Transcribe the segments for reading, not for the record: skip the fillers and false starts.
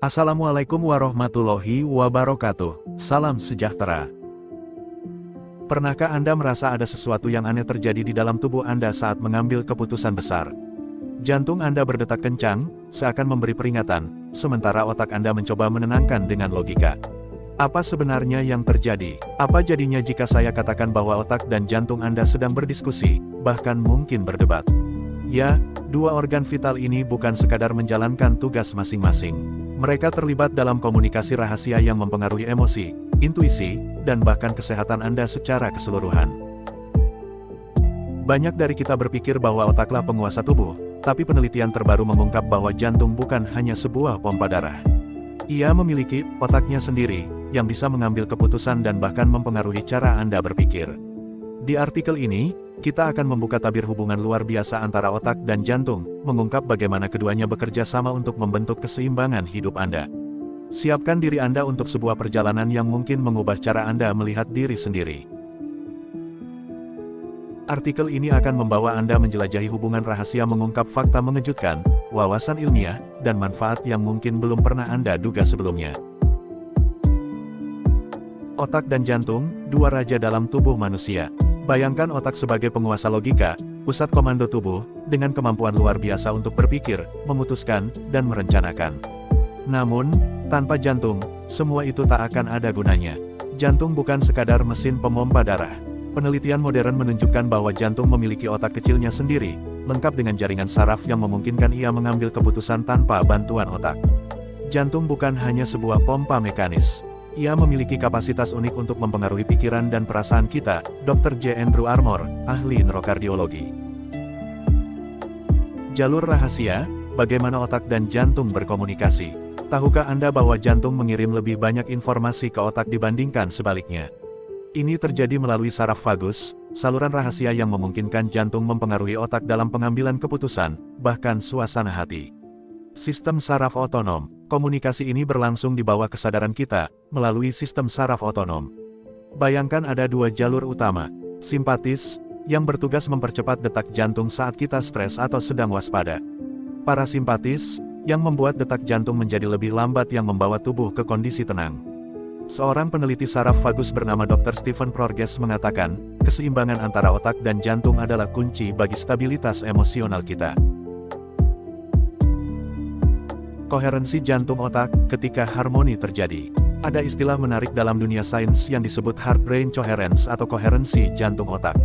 Assalamualaikum warahmatullahi wabarakatuh. Salam sejahtera. Pernahkah Anda merasa ada sesuatu yang aneh terjadi di dalam tubuh Anda saat mengambil keputusan besar? Jantung Anda berdetak kencang, seakan memberi peringatan, sementara otak Anda mencoba menenangkan dengan logika. Apa sebenarnya yang terjadi? Apa jadinya jika saya katakan bahwa otak dan jantung Anda sedang berdiskusi, bahkan mungkin berdebat? Ya, dua organ vital ini bukan sekadar menjalankan tugas masing-masing. Mereka terlibat dalam komunikasi rahasia yang mempengaruhi emosi, intuisi, dan bahkan kesehatan Anda secara keseluruhan. Banyak dari kita berpikir bahwa otaklah penguasa tubuh, tapi penelitian terbaru mengungkap bahwa jantung bukan hanya sebuah pompa darah. Ia memiliki otaknya sendiri, yang bisa mengambil keputusan dan bahkan mempengaruhi cara Anda berpikir. Di artikel ini, kita akan membuka tabir hubungan luar biasa antara otak dan jantung, mengungkap bagaimana keduanya bekerja sama untuk membentuk keseimbangan hidup Anda. Siapkan diri Anda untuk sebuah perjalanan yang mungkin mengubah cara Anda melihat diri sendiri. Artikel ini akan membawa Anda menjelajahi hubungan rahasia, mengungkap fakta mengejutkan, wawasan ilmiah, dan manfaat yang mungkin belum pernah Anda duga sebelumnya. Otak dan jantung, dua raja dalam tubuh manusia. Bayangkan otak sebagai penguasa logika, pusat komando tubuh, dengan kemampuan luar biasa untuk berpikir, memutuskan, dan merencanakan. Namun, tanpa jantung, semua itu tak akan ada gunanya. Jantung bukan sekadar mesin pemompa darah. Penelitian modern menunjukkan bahwa jantung memiliki otak kecilnya sendiri, lengkap dengan jaringan saraf yang memungkinkan ia mengambil keputusan tanpa bantuan otak. Jantung bukan hanya sebuah pompa mekanis. Ia memiliki kapasitas unik untuk mempengaruhi pikiran dan perasaan kita, Dr. J. Andrew Armour, ahli neurokardiologi. Jalur rahasia, bagaimana otak dan jantung berkomunikasi. Tahukah Anda bahwa jantung mengirim lebih banyak informasi ke otak dibandingkan sebaliknya? Ini terjadi melalui saraf vagus, saluran rahasia yang memungkinkan jantung mempengaruhi otak dalam pengambilan keputusan, bahkan suasana hati. Sistem saraf otonom. Komunikasi ini berlangsung di bawah kesadaran kita, melalui sistem saraf otonom. Bayangkan ada dua jalur utama. Simpatis, yang bertugas mempercepat detak jantung saat kita stres atau sedang waspada. Parasimpatis, yang membuat detak jantung menjadi lebih lambat, yang membawa tubuh ke kondisi tenang. Seorang peneliti saraf vagus bernama Dr. Stephen Porges mengatakan, keseimbangan antara otak dan jantung adalah kunci bagi stabilitas emosional kita. Koherensi jantung otak, ketika harmoni terjadi. Ada istilah menarik dalam dunia sains yang disebut heart-brain coherence atau koherensi jantung otak.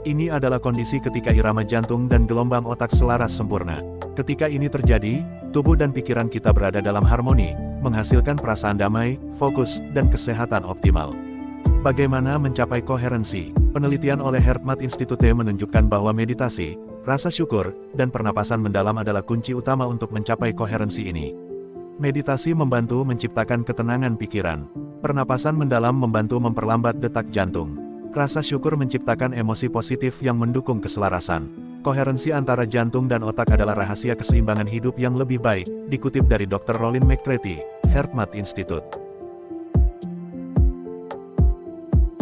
Ini adalah kondisi ketika irama jantung dan gelombang otak selaras sempurna. Ketika ini terjadi, tubuh dan pikiran kita berada dalam harmoni, menghasilkan perasaan damai, fokus, dan kesehatan optimal. Bagaimana mencapai koherensi? Penelitian oleh HeartMath Institute menunjukkan bahwa meditasi, rasa syukur, dan pernapasan mendalam adalah kunci utama untuk mencapai koherensi ini. Meditasi membantu menciptakan ketenangan pikiran. Pernapasan mendalam membantu memperlambat detak jantung. Rasa syukur menciptakan emosi positif yang mendukung keselarasan. Koherensi antara jantung dan otak adalah rahasia keseimbangan hidup yang lebih baik, dikutip dari Dr. Rolin McCarthy, HeartMath Institute.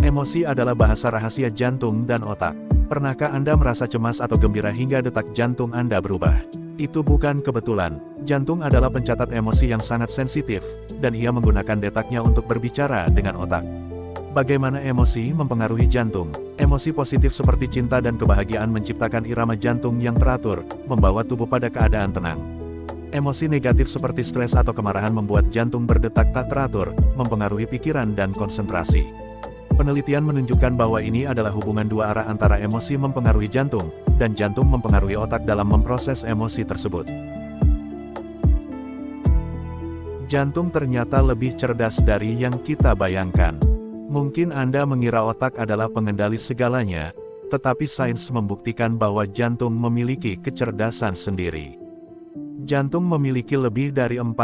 Emosi adalah bahasa rahasia jantung dan otak. Pernahkah Anda merasa cemas atau gembira hingga detak jantung Anda berubah? Itu bukan kebetulan. Jantung adalah pencatat emosi yang sangat sensitif, dan ia menggunakan detaknya untuk berbicara dengan otak. Bagaimana emosi mempengaruhi jantung? Emosi positif seperti cinta dan kebahagiaan menciptakan irama jantung yang teratur, membawa tubuh pada keadaan tenang. Emosi negatif seperti stres atau kemarahan membuat jantung berdetak tak teratur, mempengaruhi pikiran dan konsentrasi. Penelitian menunjukkan bahwa ini adalah hubungan dua arah antara emosi mempengaruhi jantung, dan jantung mempengaruhi otak dalam memproses emosi tersebut. Jantung ternyata lebih cerdas dari yang kita bayangkan. Mungkin Anda mengira otak adalah pengendali segalanya, tetapi sains membuktikan bahwa jantung memiliki kecerdasan sendiri. Jantung memiliki lebih dari 40.000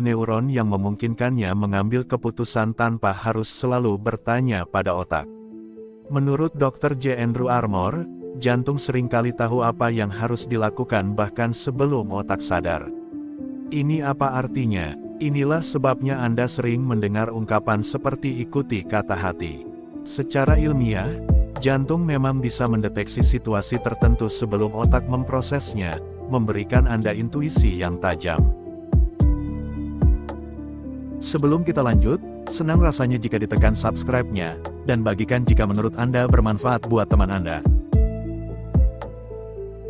neuron yang memungkinkannya mengambil keputusan tanpa harus selalu bertanya pada otak. Menurut Dr. J. Andrew Armour, jantung seringkali tahu apa yang harus dilakukan bahkan sebelum otak sadar. Ini apa artinya? Inilah sebabnya Anda sering mendengar ungkapan seperti ikuti kata hati. Secara ilmiah, jantung memang bisa mendeteksi situasi tertentu sebelum otak memprosesnya, memberikan Anda intuisi yang tajam. Sebelum kita lanjut, senang rasanya jika ditekan subscribe-nya, dan bagikan jika menurut Anda bermanfaat buat teman Anda.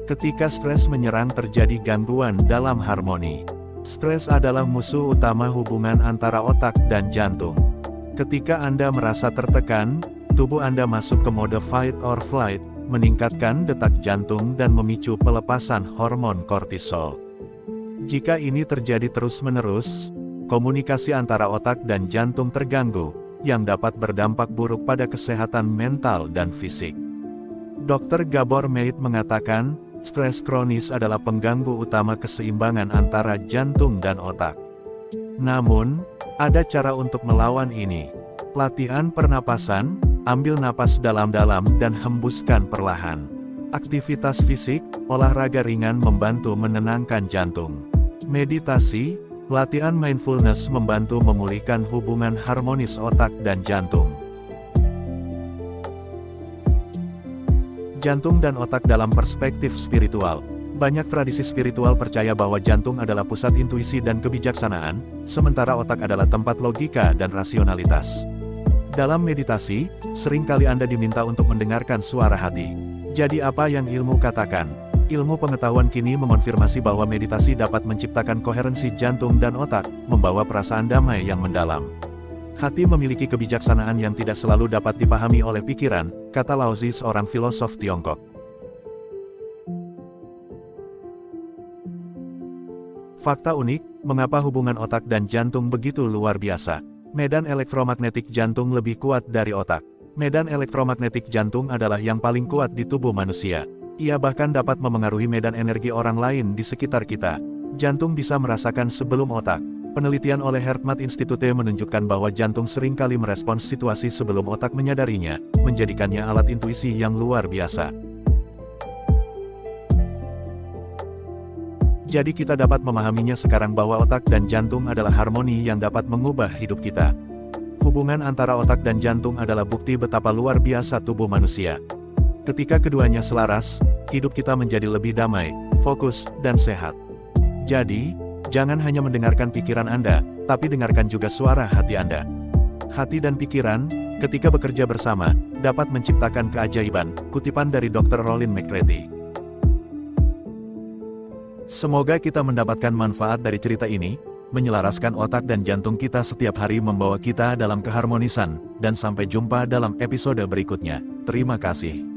Ketika stres menyerang terjadi gangguan dalam harmoni. Stres adalah musuh utama hubungan antara otak dan jantung. Ketika Anda merasa tertekan, tubuh Anda masuk ke mode fight or flight, meningkatkan detak jantung dan memicu pelepasan hormon kortisol. Jika ini terjadi terus-menerus, komunikasi antara otak dan jantung terganggu, yang dapat berdampak buruk pada kesehatan mental dan fisik. Dr. Gabor Mate mengatakan, stres kronis adalah pengganggu utama keseimbangan antara jantung dan otak. Namun, ada cara untuk melawan ini. Latihan pernapasan, ambil napas dalam-dalam dan hembuskan perlahan. Aktivitas fisik, olahraga ringan membantu menenangkan jantung. Meditasi, latihan mindfulness membantu memulihkan hubungan harmonis otak dan jantung. Jantung dan otak dalam perspektif spiritual. Banyak tradisi spiritual percaya bahwa jantung adalah pusat intuisi dan kebijaksanaan, sementara otak adalah tempat logika dan rasionalitas. Dalam meditasi, seringkali Anda diminta untuk mendengarkan suara hati. Jadi apa yang ilmu katakan? Ilmu pengetahuan kini mengonfirmasi bahwa meditasi dapat menciptakan koherensi jantung dan otak, membawa perasaan damai yang mendalam. Hati memiliki kebijaksanaan yang tidak selalu dapat dipahami oleh pikiran, kata Laozi, seorang filosof Tiongkok. Fakta unik, mengapa hubungan otak dan jantung begitu luar biasa? Medan elektromagnetik jantung lebih kuat dari otak. Medan elektromagnetik jantung adalah yang paling kuat di tubuh manusia. Ia bahkan dapat memengaruhi medan energi orang lain di sekitar kita. Jantung bisa merasakan sebelum otak. Penelitian oleh HeartMath Institute menunjukkan bahwa jantung seringkali merespons situasi sebelum otak menyadarinya, menjadikannya alat intuisi yang luar biasa. Jadi kita dapat memahaminya sekarang bahwa otak dan jantung adalah harmoni yang dapat mengubah hidup kita. Hubungan antara otak dan jantung adalah bukti betapa luar biasa tubuh manusia. Ketika keduanya selaras, hidup kita menjadi lebih damai, fokus, dan sehat. Jadi, jangan hanya mendengarkan pikiran Anda, tapi dengarkan juga suara hati Anda. Hati dan pikiran, ketika bekerja bersama, dapat menciptakan keajaiban, kutipan dari Dr. Rolin McCarthy. Semoga kita mendapatkan manfaat dari cerita ini, menyelaraskan otak dan jantung kita setiap hari membawa kita dalam keharmonisan, dan sampai jumpa dalam episode berikutnya. Terima kasih.